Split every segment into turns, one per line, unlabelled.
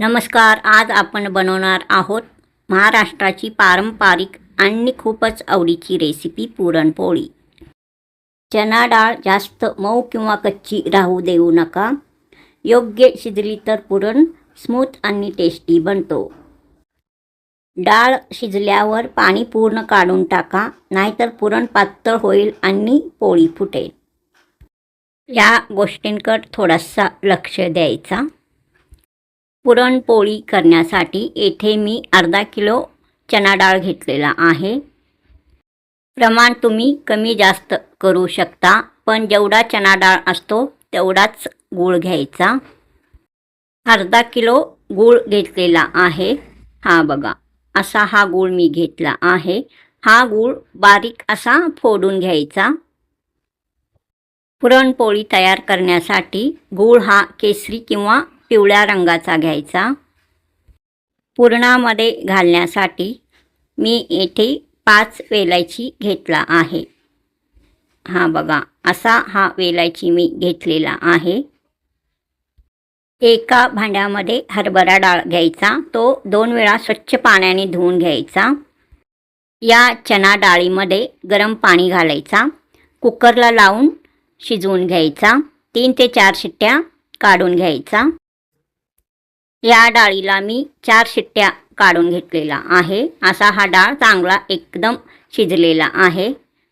नमस्कार. आज आपण बनवणार आहोत महाराष्ट्राची पारंपरिक आणि खूपच आवडीची रेसिपी पुरणपोळी. चणा डाळ जास्त मऊ किंवा कच्ची राहू देऊ नका. योग्य शिजली तर पुरण स्मूथ आणि टेस्टी बनतो. डाळ शिजल्यावर पाणी पूर्ण काढून टाका, नाहीतर पुरण पातळ होईल आणि पोळी फुटेल. या गोष्टींकडे थोडासा लक्ष द्यायचा. पुरणपोळी करण्यासाठी येथे मी अर्धा किलो चणा डाळ घेतलेला आहे. प्रमाण तुम्ही कमी जास्त करू शकता, पण जेवढा चणा डाळ असतो तेवढाच गूळ घ्यायचा. अर्धा किलो गूळ घेतलेला आहे. हा बघा, असा हा गूळ मी घेतला आहे. हा गूळ बारीक असा फोडून घ्यायचा. पुरणपोळी तयार करण्यासाठी गूळ हा केसरी किंवा पिवळ्या रंगाचा घ्यायचा. पुरणामध्ये घालण्यासाठी मी येथे 5 वेलायची घेतला आहे. हा बघा, असा हा वेलायची मी घेतलेला आहे. एका भांड्यामध्ये हरभरा डाळ घ्यायचा. तो 2 वेळा स्वच्छ पाण्याने धुवून घ्यायचा. या चणा डाळीमध्ये गरम पाणी घालायचा. कुकरला लावून शिजवून घ्यायचा. 3 ते 4 शिट्ट्या काढून घ्यायचा. या डाळीला मी 4 शिट्ट्या काढून घेतलेला आहे. असा हा डाळ चांगला एकदम शिजलेला आहे.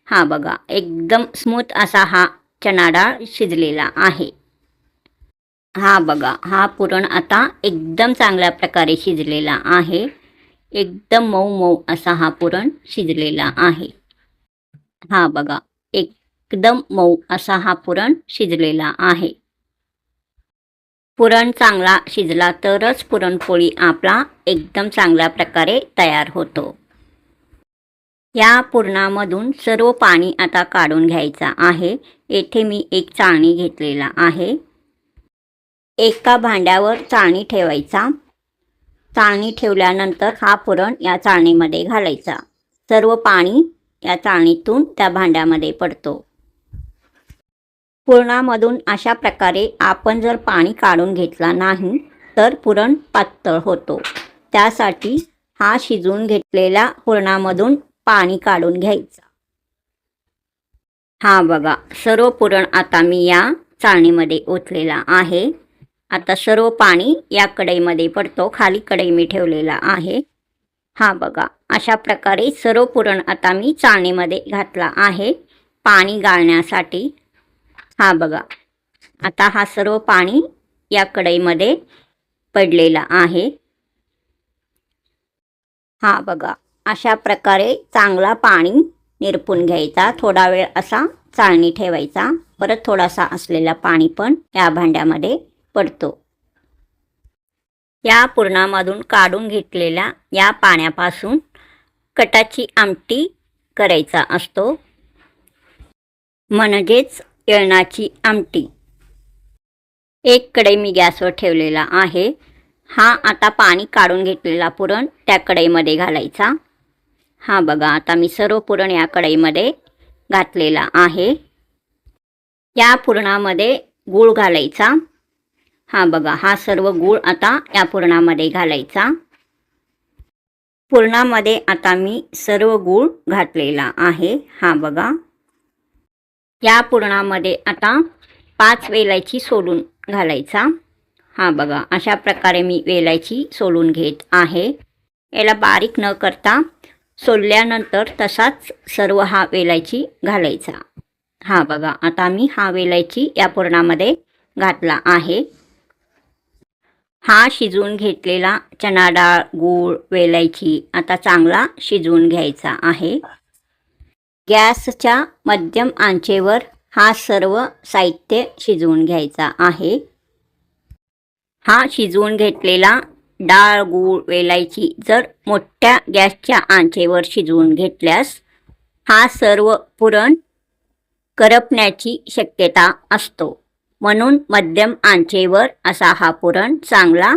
हा बघा, एकदम स्मूथ असा हा चणा डाळ शिजलेला आहे. हा बघा, हा पुरण आता एकदम चांगल्या प्रकारे शिजलेला आहे. एकदम मऊ मऊ असा हा पुरण शिजलेला आहे. हा बघा, एकदम मऊ असा हा पुरण शिजलेला आहे. पुरण चांगला शिजला तरच पुरणपोळी आपला एकदम चांगल्या प्रकारे तयार होतो. या पुरणामधून सर्व पाणी आता काढून घ्यायचा आहे. येथे मी एक चाळणी घेतलेला आहे. एका भांड्यावर चाळणी ठेवायचा. चाळणी ठेवल्यानंतर हा पुरण या चाळणीमध्ये घालायचा. सर्व पाणी या चाळणीतून त्या भांड्यामध्ये पडतो. पुरणामधून अशा प्रकारे आपण जर पाणी काढून घेतला नाही तर पुरण पातळ होतो. त्यासाठी हा शिजवून घेतलेला पुरणामधून पाणी काढून घ्यायचा. हा बघा, सर्व पुरण आता मी या चाळणीमध्ये ओतलेला आहे. आता सर्व पाणी या कढईमध्ये पडतो. खाली कढई मी ठेवलेला आहे. हा बघा, अशा प्रकारे सर्व पुरण आता मी चाळणीमध्ये घातला आहे पाणी गाळण्यासाठी. हा बघा, आता हा सर्व पाणी या कढईमध्ये पडलेला आहे. हा बघा, अशा प्रकारे चांगला पाणी निरपून घ्यायचा. थोडा वेळ असा चाळणी ठेवायचा. परत थोडासा असलेला पाणी पण या भांड्यामध्ये पडतो. या पुरणामधून काढून घेतलेल्या या पाण्यापासून कटाची आमटी करायचा असतो, म्हणजेच येळणाची आमटी. एक कढई मी गॅसवर ठेवलेला आहे. हा आता पाणी काढून घेतलेला पुरण त्या कढईमध्ये घालायचा. हा बघा, आता मी सर्व पुरण या कढईमध्ये घातलेला आहे. या पुरणामध्ये गूळ घालायचा. हा बघा, हा सर्व गूळ आता या पुरणामध्ये घालायचा. पुरणामध्ये आता मी सर्व गूळ घातलेला आहे. हा बघा, या पुरणामध्ये आता 5 वेलायची सोलून घालायचा. हा बघा, अशा प्रकारे मी वेलायची सोलून घेत आहे. याला बारीक न करता सोलल्यानंतर तसाच सर्व हा वेलायची घालायचा. हा बघा, आता मी हा वेलायची या पुरणामध्ये घातला आहे. हा शिजवून घेतलेला चणा डाळ, गूळ, वेलायची आता चांगला शिजवून घ्यायचा आहे. गॅसच्या मध्यम आचेवर हा सर्व साहित्य शिजवून घ्यायचा आहे. हा शिजवून घेतलेला डाळ, गूळ, वेलायची जर मोठ्या गॅसच्या आचेवर शिजवून घेतल्यास हा सर्व पुरण करपण्याची शक्यता असतो. म्हणून मध्यम आचेवर असा हा पुरण चांगला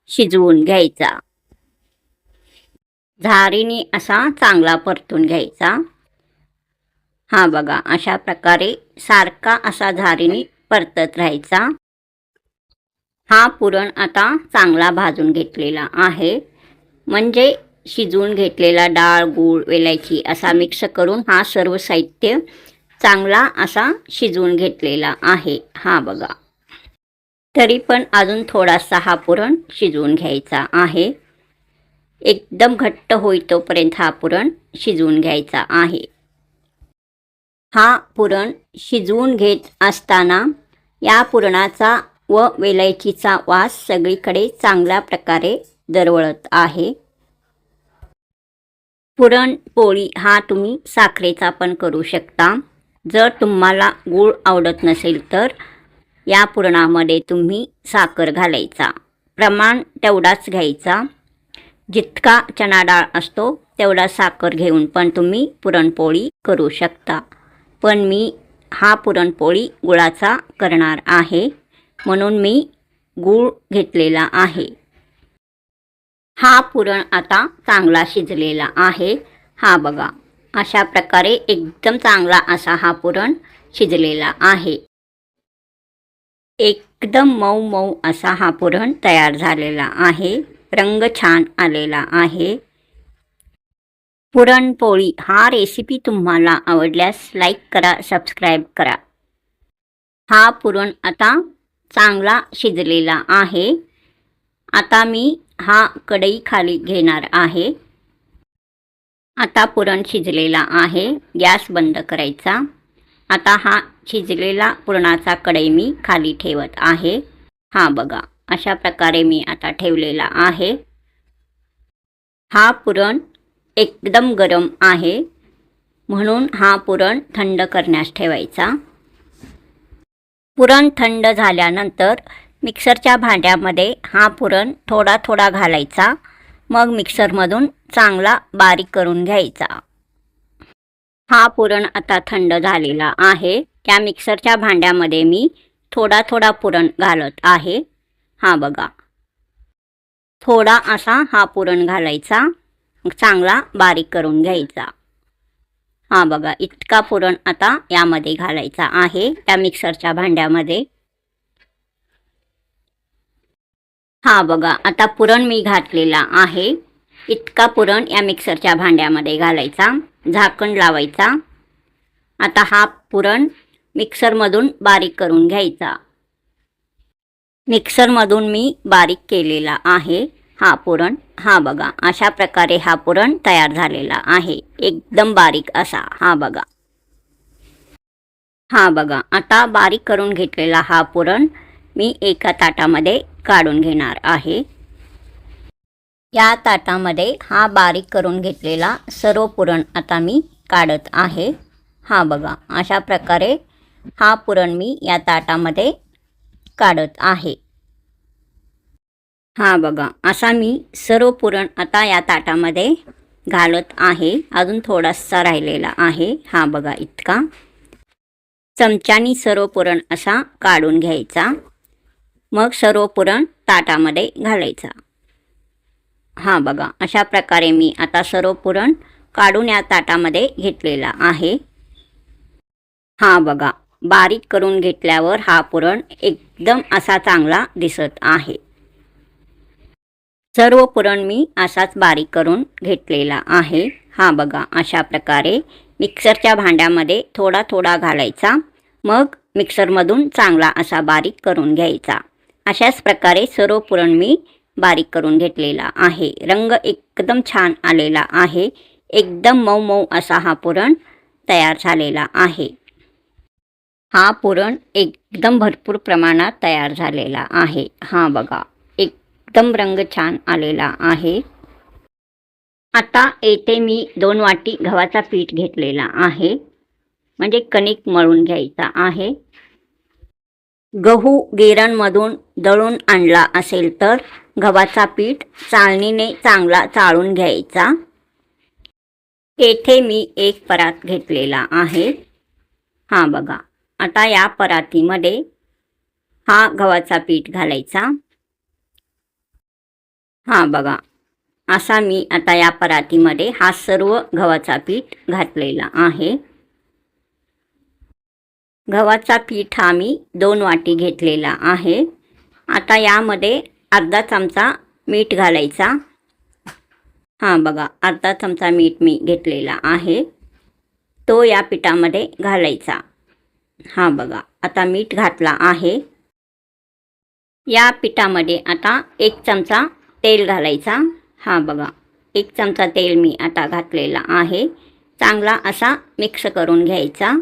शिजवून घ्यायचा. झारीने असा चांगला परतून घ्यायचा. हा बघा, अशा प्रकारे सारखा असा झारीने परतत राहायचा. हा पुरण आता चांगला भाजून घेतलेला आहे. म्हणजे शिजवून घेतलेला डाळ, गूळ, वेलायची असा मिक्स करून हा सर्व साहित्य चांगला असा शिजवून घेतलेला आहे. हा बघा. तरी पण अजून थोडासा हा पुरण शिजवून घ्यायचा आहे. एकदम घट्ट होईतोपर्यंत हा पुरण शिजवून घ्यायचा आहे. हा पुरण शिजवून घेत असताना या पुरणाचा व वेलायचीचा वास सगळीकडे चांगल्या प्रकारे दरवळत आहे. पुरणपोळी हा तुम्ही साखरेचा पण करू शकता. जर तुम्हाला गूळ आवडत नसेल तर या पुरणामध्ये तुम्ही साखर घालायचा. प्रमाण तेवढाच घ्यायचा. जितका चणा डाळ असतो तेवढा साखर घेऊन पण तुम्ही पुरणपोळी करू शकता. पण मी हा पुरणपोळी गुळाचा करणार आहे म्हणून मी गूळ घेतलेला आहे. हा पुरण आता चांगला शिजलेला आहे. हा बघा. अशा प्रकारे एकदम चांगला असा हा पुरण शिजलेला आहे. एकदम मऊ मऊ असा हा पुरण तयार झालेला आहे. रंग छान आलेला आहे. पुरणपोळी हा रेसिपी तुम्हाला आवडल्यास लाईक करा, सबस्क्राईब करा. हा पुरण आता चांगला शिजलेला आहे. आता मी हा कढई खाली घेणार आहे. आता पुरण शिजलेला आहे. गॅस बंद करायचा. आता हा शिजलेला पुरणाचा कढई मी खाली ठेवत आहे. हा बघा. अशा प्रकारे मी आता ठेवलेला आहे. हा पुरण एकदम गरम आहे म्हणून हा पुरण थंड करण्यास ठेवायचा. पुरण थंड झाल्यानंतर मिक्सरच्या भांड्यामध्ये हा पुरण थोडा थोडा घालायचा. मग मिक्सरमधून चांगला बारीक करून घ्यायचा. हा पुरण आता थंड झालेला आहे. त्या मिक्सरच्या भांड्यामध्ये मी थोडा थोडा पुरण घालत आहे. हा बघा. थोडा असा हा पुरण घालायचा. चांगला बारीक करून घ्यायचा. हा बघा. इतका पुरण आता यामध्ये घालायचा आहे त्या मिक्सरच्या भांड्यामध्ये. हा बघा. आता पुरण मी घातलेला आहे. इतका पुरण या मिक्सरच्या भांड्यामध्ये घालायचा. झाकण लावायचा. आता हा पुरण मिक्सरमधून बारीक करून घ्यायचा. मिक्सरमधून मी बारीक केलेला आहे हा पुरण. हा बघा. अशा प्रकारे हा पुरण तयार झालेला आहे. एकदम बारीक असा. हा बघा. हा बघा. आता बारीक करून घेतलेला हा पुरण मी एका ताटामध्ये काढून घेणार आहे. या ताटामध्ये हा बारीक करून घेतलेला सर्व पुरण आता मी काढत आहे. हा बघा. अशा प्रकारे हा पुरण मी या ताटामध्ये काढत आहे. हा बघा. असा मी सर्व पुरण आता या ताटामध्ये घालत आहे. अजून थोडासा राहिलेला आहे. हा बघा. इतका चमच्यानी सर्व पुरण असा काढून घ्यायचा. मग सर्व पुरण ताटामध्ये घालायचा. हा बघा. अशा प्रकारे मी आता सर्व पुरण काढून या ताटामध्ये घेतलेला आहे. हा बघा. बारीक करून घेतल्यावर हा पुरण एकदम असा चांगला दिसत आहे. सर्व पुरण मी असाच बारीक करून घेतलेला आहे. हा बघा. अशा प्रकारे मिक्सरच्या भांड्यामध्ये थोडा थोडा घालायचा. मग मिक्सरमधून चांगला असा बारीक करून घ्यायचा. अशाच प्रकारे सर्व पुरण मी बारीक करून घेतलेला आहे. रंग एकदम छान आलेला आहे. एकदम मऊ मऊ असा हा पुरण तयार झालेला आहे. हा पुरण एकदम भरपूर प्रमाणात तयार झालेला आहे. हा बघा. एकदम रंग छान आलेला आहे. आता येथे मी 2 वाटी गव्हाचा पीठ घेतलेला आहे. म्हणजे कणिक मळून घ्यायचा आहे. गहू गिरणमधून दळून आणला असेल तर गव्हाचा पीठ चाळणीने चांगला चाळून घ्यायचा. येथे मी एक परात घेतलेला आहे. हा बघा. आता या परातीमध्ये हा गव्हाचा पीठ घालायचा. हा बघा. असा मी आता या परातीमध्ये हा सर्व गव्हाचा पीठ घातलेला आहे. गव्हाचा पीठ हा मी 2 वाटी घेतलेला आहे. आता यामध्ये अर्धा चमचा मीठ घालायचा। हां बघा, अर्धा चमचा मीठ मी घेतलेला आहे, तो या पिठामध्ये घालायचा। हां बघा, आता मीठ घातला आहे। या पिठामध्ये आता 1 चमचा तेल घालायचा। हां बघा, 1 चमचा तेल मी आता घातलेला आहे। चांगला असा मिक्स करून घ्यायचा।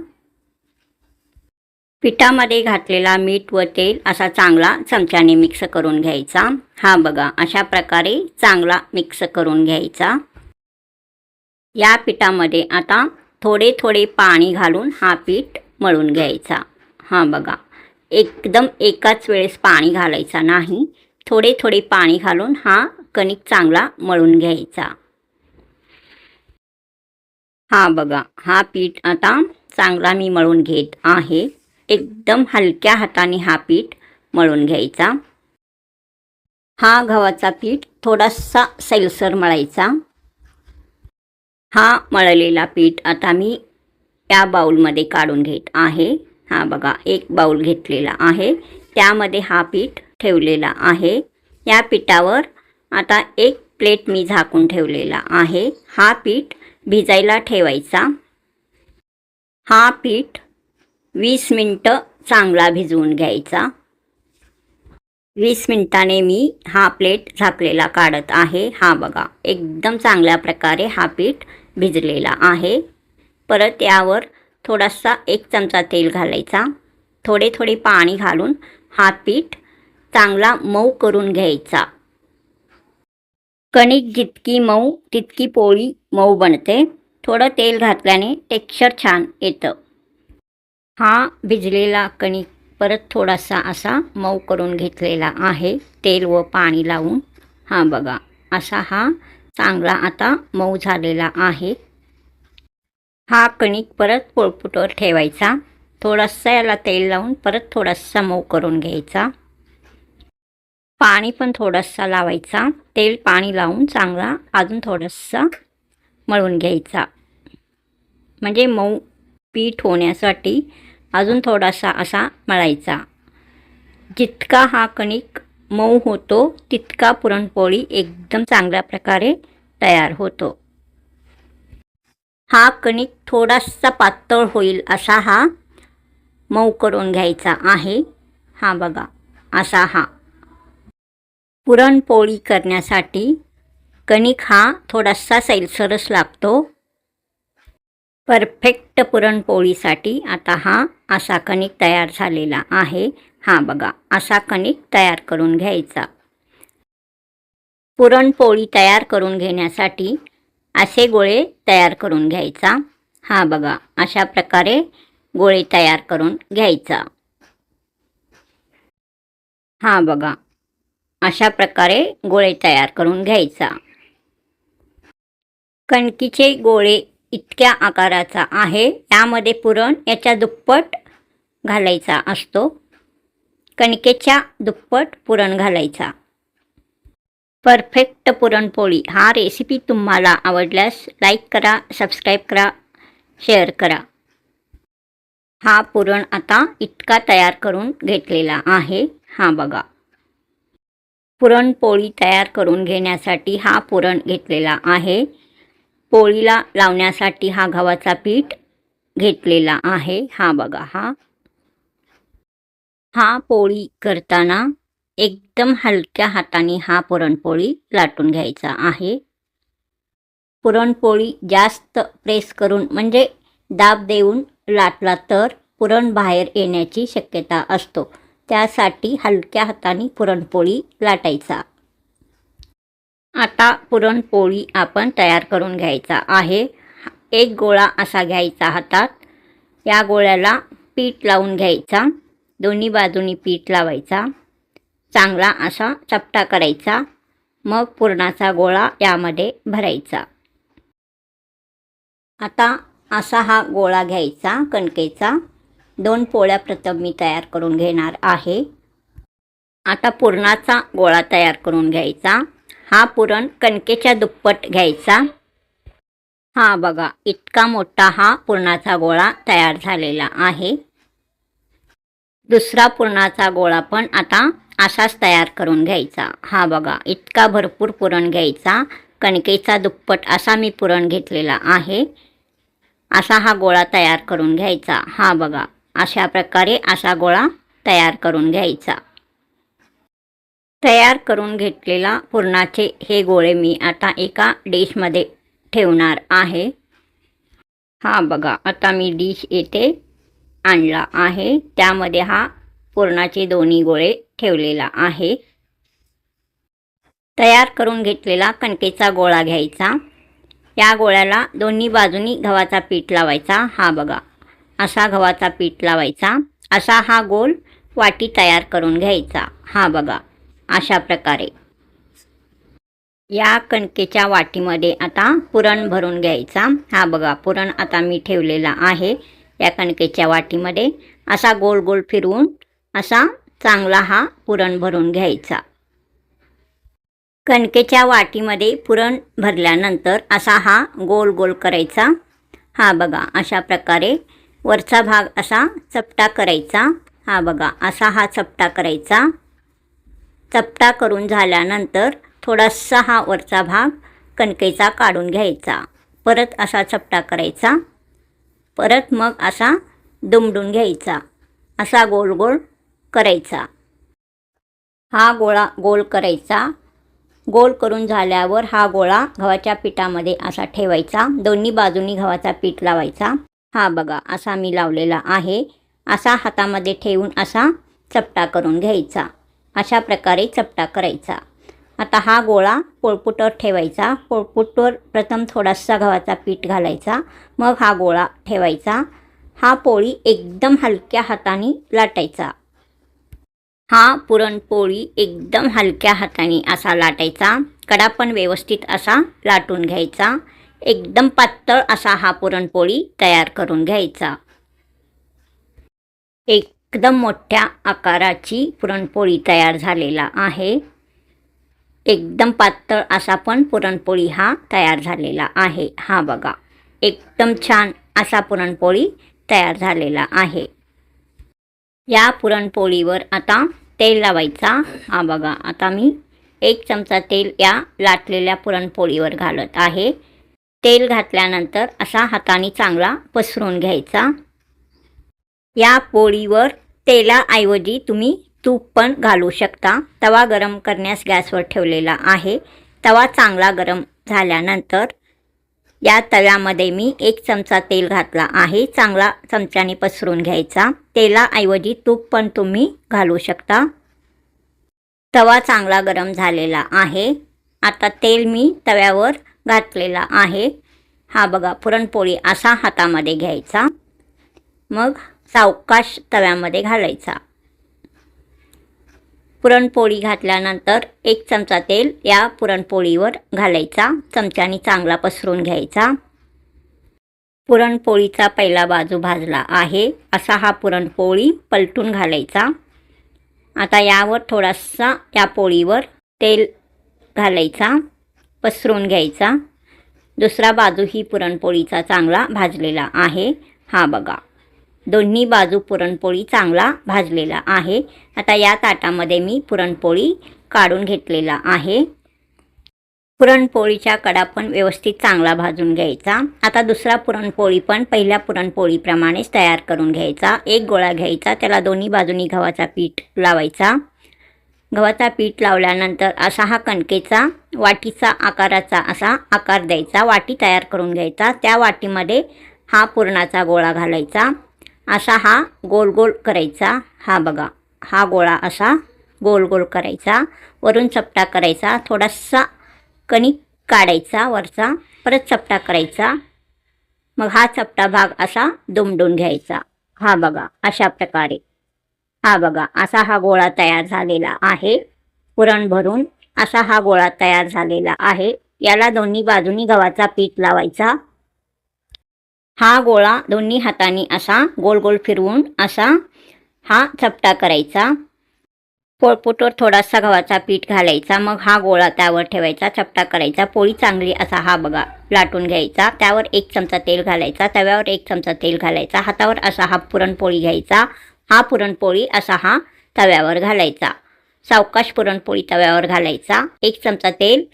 पिठामध्ये घातलेला मीठ व तेल असा चांगला चमच्याने मिक्स करून घ्यायचा। हां बघा, अशा प्रकारे चांगला मिक्स करून घ्यायचा। या पिठामध्ये आता थोडे थोडे पाणी घालून हा पीठ मळून घ्यायचा। हां बघा, एकदम एकाच वेळेस पाणी घालायचा नाही, थोडे थोडे पाणी घालून हा कणिक चांगला मळून घ्यायचा। हां बघा, हा पीठ आता चांगला मी मळून घेत आहे। एकदम हलक्या हाताने हा पीठ मळून घ्यायचा। हा गव्हाचा पीठ थोडासा सैलसर मळायचा। हा मळलेला पीठ आता मी या बाउलमध्ये काढून घेत आहे। हा बघा, एक बाउल घेतलेला आहे, त्यामध्ये हा पीठ ठेवलेला आहे। या पिठावर आता एक प्लेट मी झाकून ठेवलेला आहे। हा पीठ भिजायला ठेवायचा। हा पीठ 20 मिनिटं चांगला भिजवून घ्यायचा। 20 मिनिटाने मी हा प्लेट झाकलेला काढत आहे। हा बघा, एकदम चांगल्या प्रकारे हा पीठ भिजलेला आहे। परत यावर थोडासा 1 चमचा तेल घालायचा। थोडे थोडे पाणी घालून हा पीठ चांगला मऊ करून घ्यायचा। कणिक जितकी मऊ तितकी पोळी मऊ बनते। थोडं तेल घातल्याने टेक्स्चर छान येतं। हा भिजलेला कणिक परत थोडासा असा मऊ करून घेतलेला आहे, तेल व पाणी लावून। हां बघा, असा हा चांगला आता मऊ झालेला आहे। हा कणिक परत पोळपाटावर ठेवायचा। थोडासा याला तेल लावून परत थोडासा मऊ करून घ्यायचा। पाणी पण थोडासा लावायचा, तेल पाणी लावून चांगला अजून थोडासा मळून घ्यायचा। म्हणजे मऊ पीठ होण्यासाठी अजून थोडासा असा मळायचा। जितका हा कणिक मऊ होतो तितका पुरणपोळी एकदम चांगल्या प्रकारे तयार होतो। हा कणिक थोडासा पातळ होईल असा हा मऊ करून घ्यायचा आहे। हा बघा, असा हा पुरणपोळी करण्यासाठी कणिक हा थोडासा सैलसरच लागतो। परफेक्ट पुरणपोळीसाठी आता हा असा कणिक तयार झालेला आहे। हां बघा, असा कणिक तयार करून घ्यायचा। पुरणपोळी तयार करून घेण्यासाठी असे गोळे तयार करून घ्यायचा। हां बघा, अशा प्रकारे गोळे तयार करून घ्यायचा। हां बघा, अशा प्रकारे गोळे तयार करून घ्यायचा। कणकीचे गोळे इतक्या आकाराचा आहे, यामध्ये पुरण याच्या दुप्पट घालायचा असतो। कणकेच्या दुप्पट पुरण घालायचा। परफेक्ट पुरणपोळी हा रेसिपी तुम्हाला आवडल्यास लाईक करा, सबस्क्राईब करा, शेअर करा। हा पुरण आता इतका तयार करून घेतलेला आहे। हां बघा, पुरणपोळी तयार करून घेण्यासाठी हा पुरण घेतलेला आहे। पोळीला लावण्यासाठी हा गव्हाचा पीठ घेतलेला आहे। हा बघा, हा पोळी करताना एकदम हलक्या हाताने हा पुरणपोळी लाटून घ्यायचा आहे। पुरणपोळी जास्त प्रेस करून म्हणजे दाब देऊन लाटला तर पुरण बाहेर येण्याची शक्यता असतो, त्यासाठी हलक्या हाताने पुरणपोळी लाटायचा। आता पुरणपोळी आपण तयार करून घ्यायचा आहे। एक गोळा असा घ्यायचा हातात, या गोळ्याला पीठ लावून घ्यायचा। दोन्ही बाजूनी पीठ लावायचा, चांगला असा चपटा करायचा। मग पुरणाचा गोळा यामध्ये भरायचा। आता असा हा गोळा घ्यायचा कणकेचा। 2 पोळ्या प्रथम मी तयार करून घेणार आहे। आता पुरणाचा गोळा तयार करून घ्यायचा। हा पुरण कणकेच्या दुप्पट घ्यायचा। हा बघा, इतका मोठा हा पुरणाचा गोळा तयार झालेला आहे। दुसरा पुरणाचा गोळा पण आता असाच तयार करून घ्यायचा। हा बघा, इतका भरपूर पुरण घ्यायचा, कणकेचा दुप्पट असा मी पुरण घेतलेला आहे। असा हा गोळा तयार करून घ्यायचा। हा बघा, अशा प्रकारे असा गोळा तयार करून घ्यायचा। तयार करून घेतलेला पुरणाचे हे गोळे मी आता एका डिशमध्ये ठेवणार आहे। हा बघा, आता मी डिश येथे आणला आहे, त्यामध्ये हा पुरणाचे दोन्ही गोळे ठेवलेला आहे। तयार करून घेतलेला कणकेचा गोळा घ्यायचा। या गोळ्याला दोन्ही बाजूनी गव्हाचा पीठ लावायचा। हा बघा, असा गव्हाचा पीठ लावायचा। असा हा गोल वाटी तयार करून घ्यायचा। हा बघा, अशा प्रकारे या कणकेच्या वाटीमध्ये आता पुरण भरून घ्यायचा। हा बघा, पुरण आता मी ठेवलेला आहे या कणकेच्या वाटीमध्ये। असा गोल गोल फिरवून असा चांगला हा पुरण भरून घ्यायचा। कणकेच्या वाटीमध्ये पुरण भरल्यानंतर असा हा गोल गोल करायचा। हा बघा, अशा प्रकारे वरचा भाग असा चपटा करायचा। हा बघा, असा हा चपटा करायचा। चपटा करून झाल्यानंतर थोडासा हा वरचा भाग कणकेचा काढून घ्यायचा। परत असा चपटा करायचा। परत मग असा दुमडून घ्यायचा। असा गोल गोल करायचा। हा गोळा गोल करायचा। गोल करून झाल्यावर हा गोळा गव्हाच्या पिठामध्ये असा ठेवायचा। दोन्ही बाजूनी गव्हाचा पीठ लावायचा। हा बघा, असा मी लावलेला आहे। असा हातामध्ये ठेवून असा चपटा करून घ्यायचा। अशा प्रकारे चपटा करायचा। आता हा गोळा पोळपाटावर ठेवायचा। पोळपाटावर प्रथम थोडासा गव्हाचा पीठ घालायचा, मग हा गोळा ठेवायचा। हा पोळी एकदम हलक्या हाताने लाटायचा। हा पुरणपोळी एकदम हलक्या हाताने असा लाटायचा। कडा पण व्यवस्थित असा लाटून घ्यायचा। एकदम पातळ असा हा पुरणपोळी तयार करून घ्यायचा। एकदम मोठ्या आकाराची पुरणपोळी तयार झालेला आहे। एकदम पातळ असा पण पुरणपोळी हा तयार झालेला आहे। हा बघा, एकदम छान असा पुरणपोळी तयार झालेला आहे। या पुरणपोळीवर आता तेल लावायचा। हा बघा, आता मी 1 चमचा तेल या लाटलेल्या पुरणपोळीवर घालत आहे। तेल घातल्यानंतर असा हाताने चांगला पसरून घ्यायचा। या पोळीवर तेलाऐवजी तुम्ही तूप पण घालू शकता। तवा गरम करण्यास गॅसवर ठेवलेला आहे। तवा चांगला गरम झाल्यानंतर या तव्यामध्ये मी 1 चमचा तेल घातला आहे। चांगला चमच्याने पसरून घ्यायचा। तेलाऐवजी तूप पण तुम्ही घालू शकता। तवा चांगला गरम झालेला आहे। आता तेल मी तव्यावर घातलेला आहे। हा बघा, पुरणपोळी असा हातामध्ये घ्यायचा, मग सावकाश तव्यामध्ये घालायचा। पुरणपोळी घातल्यानंतर 1 चमचा तेल या पुरणपोळीवर घालायचा। चमच्याने चांगला पसरून घ्यायचा। पुरणपोळीचा पहिला बाजू भाजला आहे। असा हा पुरणपोळी पलटून घालायचा। आता यावर थोडासा या पोळीवर तेल घालायचा, पसरून घ्यायचा। दुसरा बाजू ही पुरणपोळीचा चांगला भाजलेला आहे। हा बघा, दोन्ही बाजू पुरणपोळी चांगला भाजलेला आहे। आता या ताटामध्ये मी पुरणपोळी काढून घेतलेला आहे। पुरणपोळीच्या कडा पण व्यवस्थित चांगला भाजून घ्यायचा। आता दुसरा पुरणपोळी पण पहिल्या पुरणपोळीप्रमाणेच तयार करून घ्यायचा। एक गोळा घ्यायचा, त्याला दोन्ही बाजूनी गव्हाचा पीठ लावायचा। गव्हाचा पीठ लावल्यानंतर असा हा कणकेचा वाटीचा आकाराचा असा आकार द्यायचा। वाटी तयार करून घ्यायचा। त्या वाटीमध्ये हा पुरणाचा गोळा घालायचा। असा हा गोल गोल करायचा। हा बघा, हा गोळा असा गोल गोल करायचा। वरून चपटा करायचा। थोडासा कणिक काढायचा वरचा, परत चपटा करायचा। मग हा चपटा भाग असा दुमडून घ्यायचा। हा बघा, अशा प्रकारे हा बघा, असा हा गोळा तयार झालेला आहे। पुरण भरून असा हा गोळा तयार झालेला आहे। याला दोन्ही बाजूनी गव्हाचा पीठ लावायचा। हा गोळा दोन्ही हातांनी असा गोल गोल फिरवून असा हा चपटा करायचा। पोळपाटावर थोडासा गव्हाचा पीठ घालायचा, मग हा गोळा त्यावर ठेवायचा, चपटा करायचा। पोळी चांगली असा हा बघा लाटून घ्यायचा। त्यावर 1 चमचा तेल घालायचा। तव्यावर 1 चमचा तेल घालायचा। हातावर असा हा पुरणपोळी घ्यायचा। हा पुरणपोळी असा हा तव्यावर घालायचा। सावकाश पुरणपोळी तव्यावर घालायचा. 1 चमचा तेल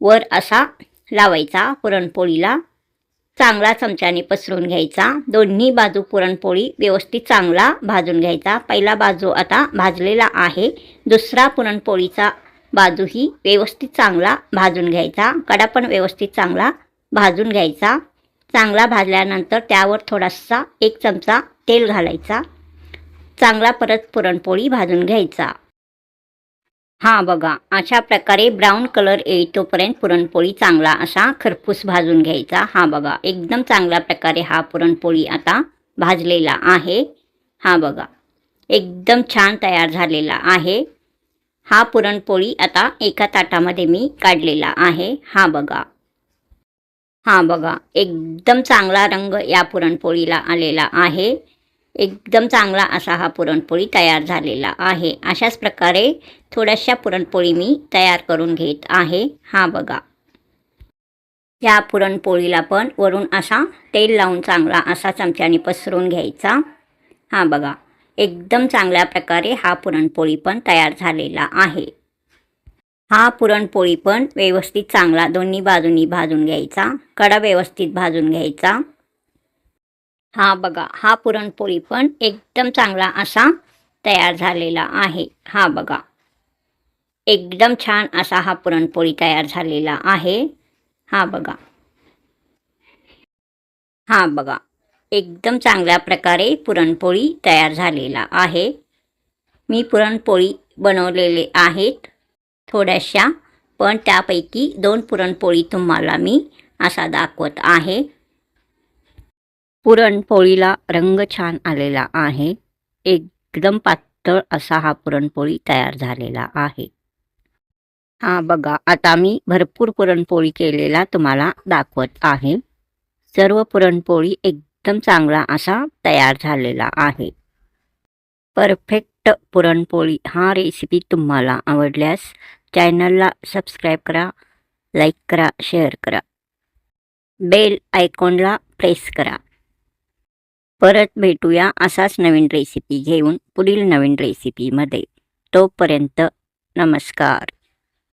वर असा लावायचा. पुरणपोळीला चांगला चमच्याने पसरून घ्यायचा. दोन्ही बाजू पुरणपोळी व्यवस्थित चांगला भाजून घ्यायचा. पहिला बाजू आता भाजलेला आहे. दुसरा पुरणपोळीचा बाजूही व्यवस्थित चांगला भाजून घ्यायचा. कडा पण व्यवस्थित चांगला भाजून घ्यायचा. चांगला भाजल्यानंतर त्यावर थोडासा 1 चमचा तेल घालायचा. चांगला परत पुरणपोळी भाजून घ्यायचा. हां बघा, अशा प्रकारे ब्राऊन कलर येईतोपर्यंत पुरणपोळी चांगला असा खरपूस भाजून घ्यायचा. हां बघा, एकदम चांगल्या प्रकारे हा पुरणपोळी आता भाजलेला आहे. हां बघा, एकदम छान तयार झालेला आहे. हा पुरणपोळी आता एका ताटामध्ये मी काढलेला आहे. हां बघा, एकदम चांगला रंग या पुरणपोळीला आलेला आहे. एकदम चांगला असा हा पुरणपोळी तयार झालेला आहे. अशाच प्रकारे थोड्याशा पुरणपोळी मी तयार करून घेत आहे. हां बघा, या पुरणपोळीला पण वरून असा तेल लावून चांगला असा चमच्याने पसरून घ्यायचा. हां बघा, एकदम चांगल्या प्रकारे हा पुरणपोळी पण तयार झालेला आहे. हा पुरणपोळी पण व्यवस्थित चांगला दोन्ही बाजूंनी भाजून घ्यायचा. कडा व्यवस्थित भाजून घ्यायचा. हां बघा, हा पुरणपोळी पण एकदम चांगला असा तयार झालेला आहे. हां बघा, एकदम छान असा हा पुरणपोळी तयार झालेला आहे. हां बघा, एकदम चांगल्या प्रकारे पुरणपोळी तयार झालेला आहे. मी पुरणपोळी बनवलेले आहेत थोड्याशा, पण त्यापैकी 2 पुरणपोळी तुम्हाला मी असा दाखवत आहे. पुरणपोळीला रंग छान आलेला आहे. एकदम पातळ असा हा पुरणपोळी तयार झालेला आहे. हां बघा, आता मी भरपूर पुरणपोळी केलेला तुम्हाला दाखवत आहे. सर्व पुरणपोळी एकदम चांगला असा तयार झालेला आहे. परफेक्ट पुरणपोळी हा रेसिपी तुम्हाला आवडल्यास चॅनलला सबस्क्राईब करा, लाईक करा, शेअर करा. बेल आयकॉनला प्रेस करा. परत भेटूया असाच नवीन रेसिपी घेऊन पुढील नवीन रेसिपीमध्ये. तोपर्यंत नमस्कार.